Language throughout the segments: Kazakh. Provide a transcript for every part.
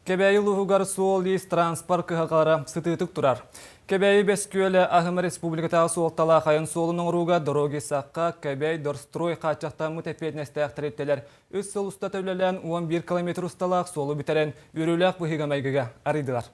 Кебәйі луғығар суол ес транспорт кығақары сытытық тұрар. Кебәйі бәскүйелі Ағымы Республикатағы суолттала қайын суолының ұруға дороги саққа Кебәй дұрстрой қатчақтамы тәпетнесті ақтыреттелер. Үс сыл ұста тәулелен 11 км ұсталақ суолы бітерен үріләқ бұхиға мәйгіға аридылар.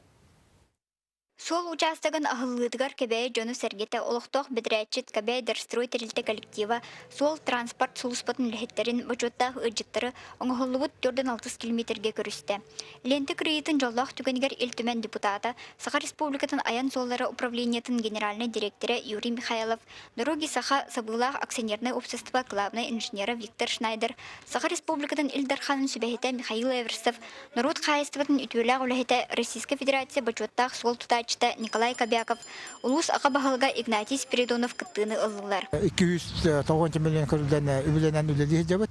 Сол участогын ахыллыдыгар Кебәй жону сәргеті олықтоқ бідірәтчет Кебәй дұрстрой тәрілті коллектива сол транспорт сұлыспатын ләхеттерін бұчуттағы ұджыттары оңғылығыт 4-6 километрге көрісті. Ленті кірейетін жоллақ түгенігер елтімен депутата, Саха Республикатын аян соллары управлениятын генеральный директоры Юрий Михайлов, дороги Саха Сабылақ акционерный общество главный инженера Виктор Шнайдер, Саха Республикатын Илдарханын сүбәхеті Михаил Эверсов, народ қайыстыватын үтуіләғ үләхеті Российская Федерация бұчуттағы сол тұтачыта Николай Кобяков, улус ақабағылға Игнатий Спиридонов кыттыны ылылар. 290 миллион көрілден үбіленен үлелі жабыт.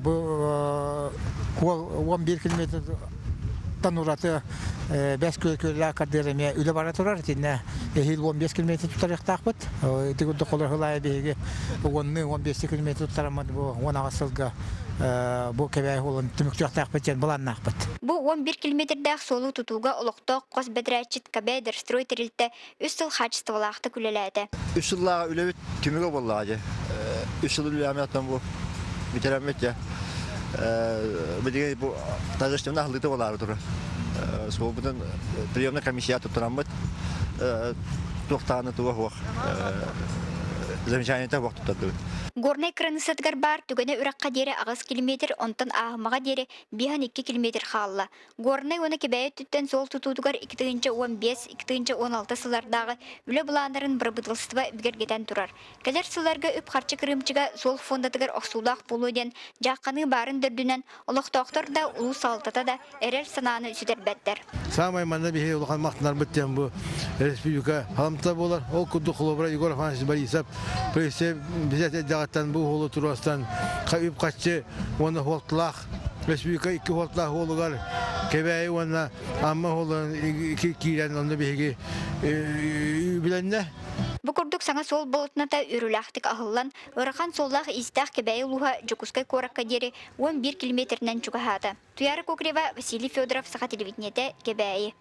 Бұл 11 километр танураты бәс көлі қардеріме үлі бара тұрар. Тенне 15 километр тұтарық тақпыт. Тегілді қолар ғылайы бейге 10-15 километр тұтарамады бұл 10 ағасылға. Бұл кәбәй қолын түмікчіқ тақпыт жән бұлан нақпыт. Бұл 11 километрдәк солу тұтуға олықтоқ қос бәдірәтчет Кебәй дұрстрой тірілті үс сыл қачыстывалақты күлеләді. Үш жыллаға үләбет түмігі боллағады. Үш жыл үләметтен бұл бітерәмет я. Бәдеген бұл тажыштымын ақылыты болары тұры. Сол бұдан приемный комиссия тұттырамбыт. Тоқтағаны туға хоқ. Замечаниеті хоқ тұттады. Горнай кранысытгар бар түгені үраққа дері ағыз километр, онтан ағымаға дері 1-2 километр қалла. Горнай оны Кебәйі түттен сол тұтудығар 2-15-2-16 сылардағы үлі бұландарын бір бұдылыстыва үбгергеден тұрар. Кәлер сыларға үп қарчы кірімчіға сол фондатығар оқсулақ болуден жаққаны барын дүрдінен олықтақтар да ұлы салтата да әрер сананы үсідер бәттер. Самай манда бихе улахан мақтынар біттен бұл республика халамта болар. Ол күдді құлыбыра Егор Афанасьевич Борисов прессе бізет әддағаттан бұл қолы тұрастан қайып қатшы оны қолтылақ республика 2 қолтылақ қолығар Кебәйі оны амма қолын 2 кейлен оны бейге біленне. Бұқырдық саңа сол болытната үріләқтік ағылан, ұрыған соллақ истақ Кебәйі луға жүкускай кораққа дері 11 километрінен жүгіғады. Туяры Көкрева, Василий Федоров, Саха телевидениеті, Кебәйі.